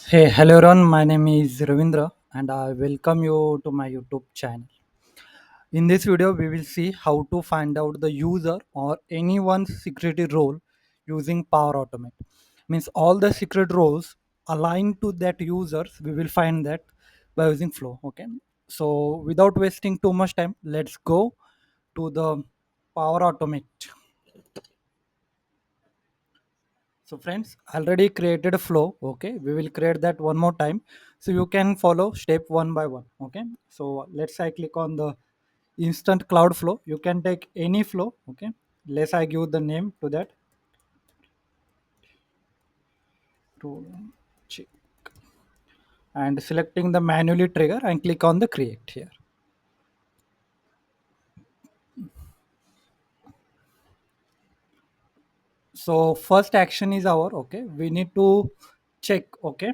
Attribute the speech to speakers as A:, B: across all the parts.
A: Hey, hello everyone. My name is Ravindra and I welcome you to my YouTube channel. In this video, we will see how to find out the user or anyone's security role using Power Automate. Means all the secret roles aligned to that users, we will find that by using Flow. Okay. So without wasting too much time, let's go to the Power Automate. So friends, already created a flow. Okay, we will create that one more time. So you can follow step one by one. Okay, so let's say I click on the instant cloud flow. You can take any flow. Okay, let's I give the name to that. To check and selecting the manually trigger and click on the create here. So first action is our okay. We need to check okay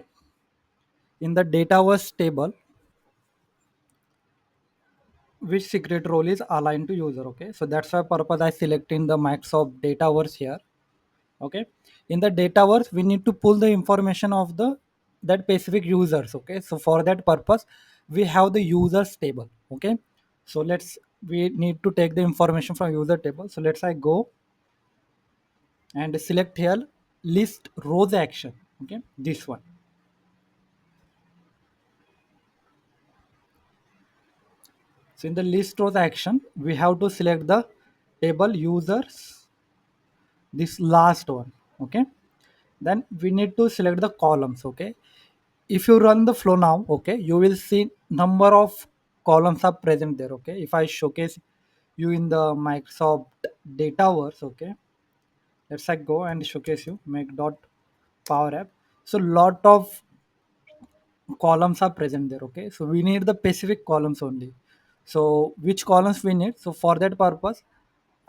A: in the Dataverse table which secret role is aligned to user. Okay, so that's why purpose I selecting the Microsoft Dataverse here. Okay, in the Dataverse we need to pull the information of the that specific users. Okay, so for that purpose we have the users table. Okay, so we need to take the information from user table. So let's I go and select here list rows action. Okay, this one. So in the list rows action we have to select the table users, this last one. Okay, then we need to select the columns. Okay, if you run the flow now, okay, you will see number of columns are present there. Okay, if I showcase you in the Microsoft Dataverse, okay, let's I go and showcase you make dot power app. So lot of columns are present there. Okay, so we need the specific columns only. So which columns we need? So for that purpose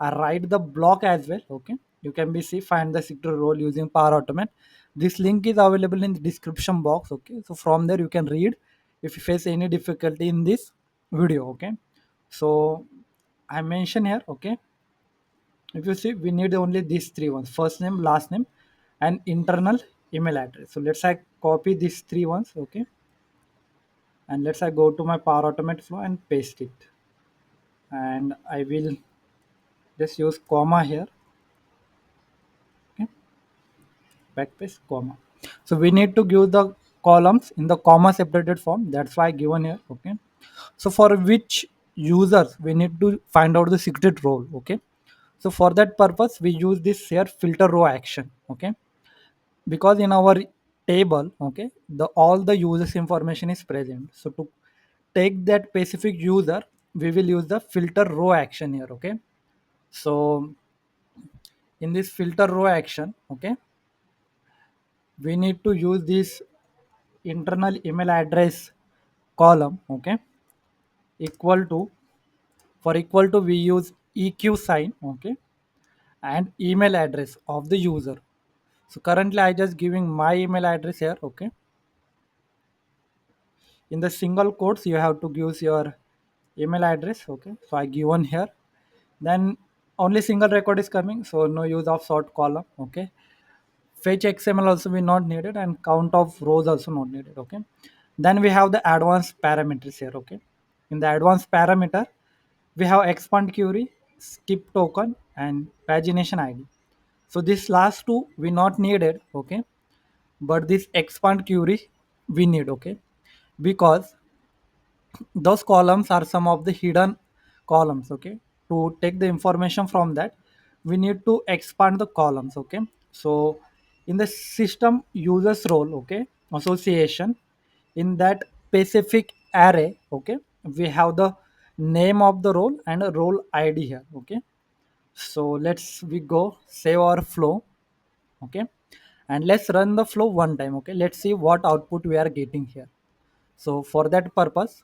A: I write the block as well. Okay, you can be see find the sector role using Power Automate. This link is available in the description box. Okay, so from there you can read if you face any difficulty in this video. Okay, so I mention here. Okay, if you see we need only these three ones: first name, last name, and internal email address. So let's I copy these three ones. Okay, and let's I go to my Power Automate flow and paste it, and I will just use comma here. Okay, backpaste comma. So we need to give the columns in the comma separated form. That's why given here. Okay, so for which users we need to find out the secret role. Okay, so for that purpose we use this here filter row action. Okay, because in our table, okay, the all the users information is present. So to take that specific user we will use the filter row action here. Okay, so in this filter row action, okay, we need to use this internal email address column. Okay, equal to, for equal to we use eq sign. Okay, and email address of the user. So currently I just giving my email address here. Okay, in the single quotes you have to give your email address. Okay, so I given here, then only single record is coming, so no use of sort column. Okay, fetch xml also we not needed, and count of rows also not needed. Okay, then we have the advanced parameters here. Okay, in the advanced parameter we have expand query, skip token, and pagination id. So this last two we not needed. Okay, but this expand query we need. Okay, because those columns are some of the hidden columns. Okay, to take the information from that we need to expand the columns. Okay, so in the system users role, okay, association, in that specific array, okay, we have the name of the role and a role id here. Okay, so let's we go save our flow. Okay, and let's run the flow one time. Okay, let's see what output we are getting here. So for that purpose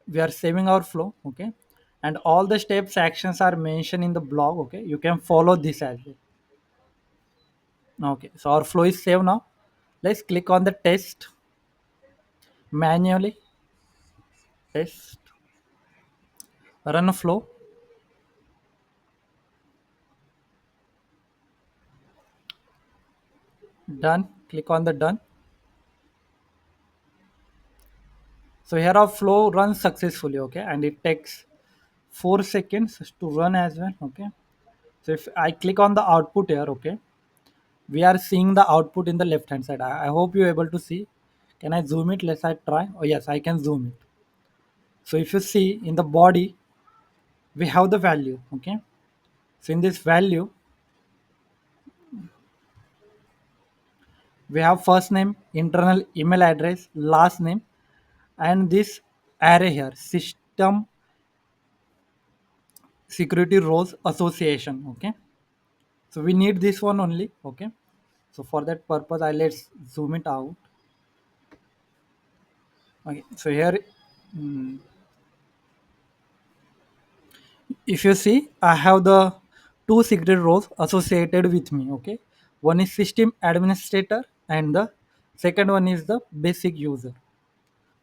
A: we are saving our flow. Okay, and all the steps actions are mentioned in the blog. Okay, you can follow this as well. Okay, so our flow is saved now. Let's click on the test manually. Test, run a flow. Done. click on the done. So here our flow runs successfully, okay, and it takes 4 seconds to run as well, okay. So if I click on the output here, okay, we are seeing the output in the left hand side. I hope you're able to see. Can I zoom it? Let's I try. Oh yes, I can zoom it. So if you see in the body, we have the value, okay. So in this value, we have first name, internal email address, last name, and this array here, system security roles association, okay. So we need this one only, okay. So for that purpose, I let's zoom it out. Okay, so here, mm, if you see, I have the two secret roles associated with me, okay. One is system administrator and the second one is the basic user.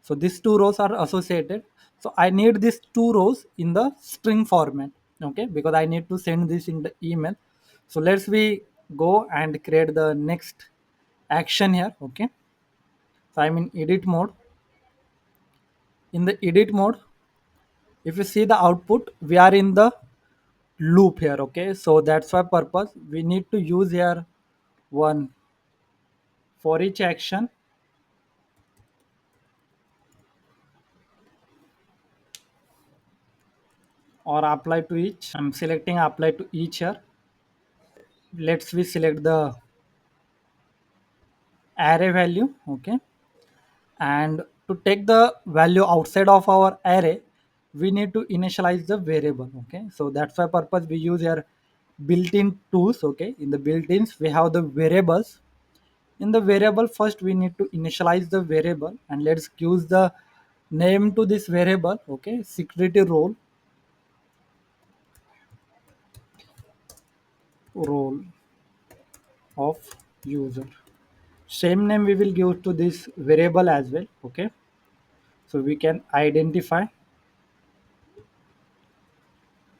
A: So these two rows are associated. So I need these two rows in the string format, okay, because I need to send this in the email. So let's we go and create the next action here, okay. So I'm in edit mode. In the edit mode, if you see the output, we are in the loop here, okay. So that's why purpose we need to use here one for each action or apply to each. I'm selecting apply to each here. Let's we select the array value, okay. And to take the value outside of our array, we need to initialize the variable, okay. So that's why purpose we use here built-in tools, okay. In the built-ins we have the variables. In the variable, first we need to initialize the variable, and let's use the name to this variable, okay, security role of user. Same name we will give to this variable as well, okay. So we can identify,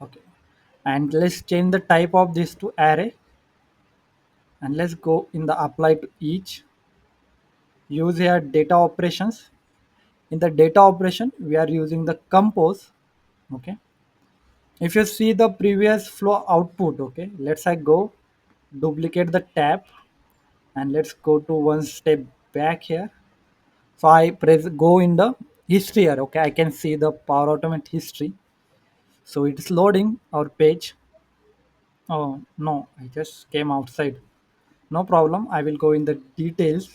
A: okay, and let's change the type of this to array, and let's go in the apply to each. Use here data operations. In the data operation we are using the compose, okay. If you see the previous flow output, okay, let's I go duplicate the tab and let's go to one step back here. So I press go in the history here, okay. I can see the power automate history. So it is loading our page. Oh no, I just came outside. No problem, I will go in the details.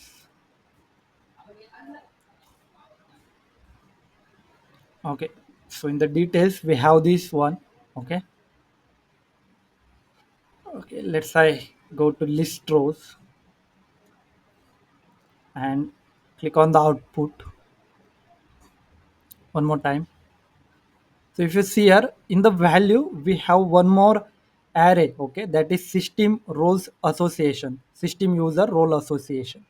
A: Okay, so in the details we have this one, okay. Okay, let's I go to list rows and click on the output one more time. So if you see here in the value, we have one more array, okay, that is system roles association, system user role association.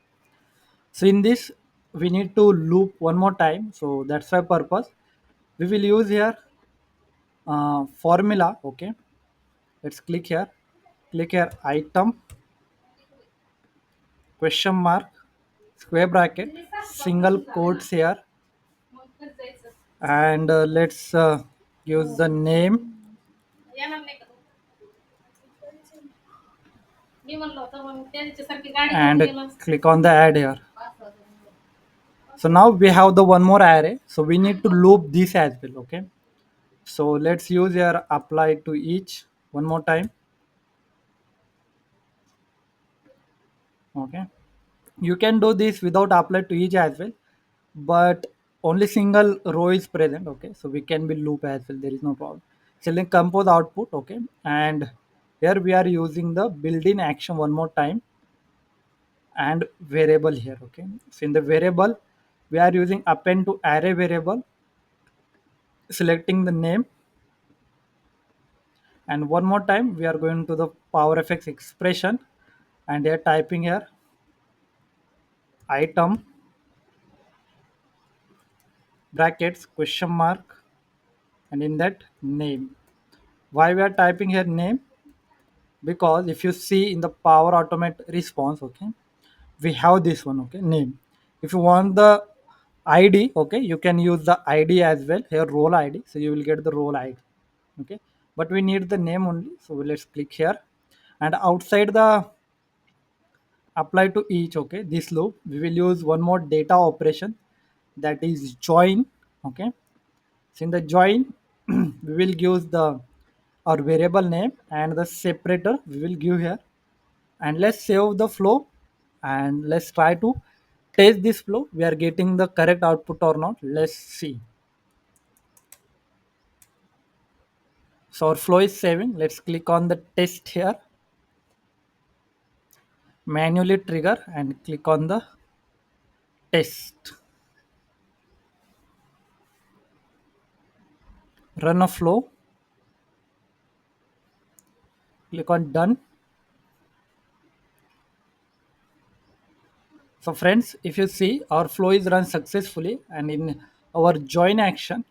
A: So in this, we need to loop one more time. So that's why purpose we will use here formula, okay. Let's click here item question mark square bracket single quotes here, and let's use the name and click on the add here. So now we have the one more array, so we need to loop this as well, okay. So let's use here apply to each one more time, okay. You can do this without apply to each as well, but only single row is present, okay. So we can be loop as well, there is no problem. Select compose output, okay, and here we are using the built-in action one more time and variable here, okay. So in the variable we are using append to array variable, selecting the name, and one more time we are going to the power fx expression, and they are typing here item brackets question mark and in that name. Why we are typing here name? Because if you see in the power automate response, okay, we have this one, okay, name. If you want the id, okay, you can use the id as well here, role id, so you will get the role id, okay. But we need the name only, so let's click here. And outside the apply to each, okay, this loop we will use one more data operation, that is join, okay. So in the join we will give the our variable name and the separator we will give here. And let's save the flow, and let's try to test this flow, we are getting the correct output or not, let's see. So our flow is saving, let's click on the test here, manually trigger and click on the test, run a flow, click on done. So friends, if you see our flow is run successfully, and in our join action,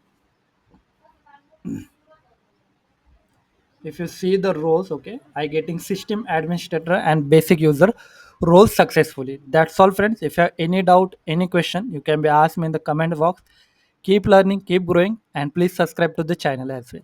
A: if you see the roles, okay, I getting system administrator and basic user roles successfully. That's all friends. If you have any doubt, any question, you can be asked me in the comment box. Keep learning, keep growing, and please subscribe to the channel as well.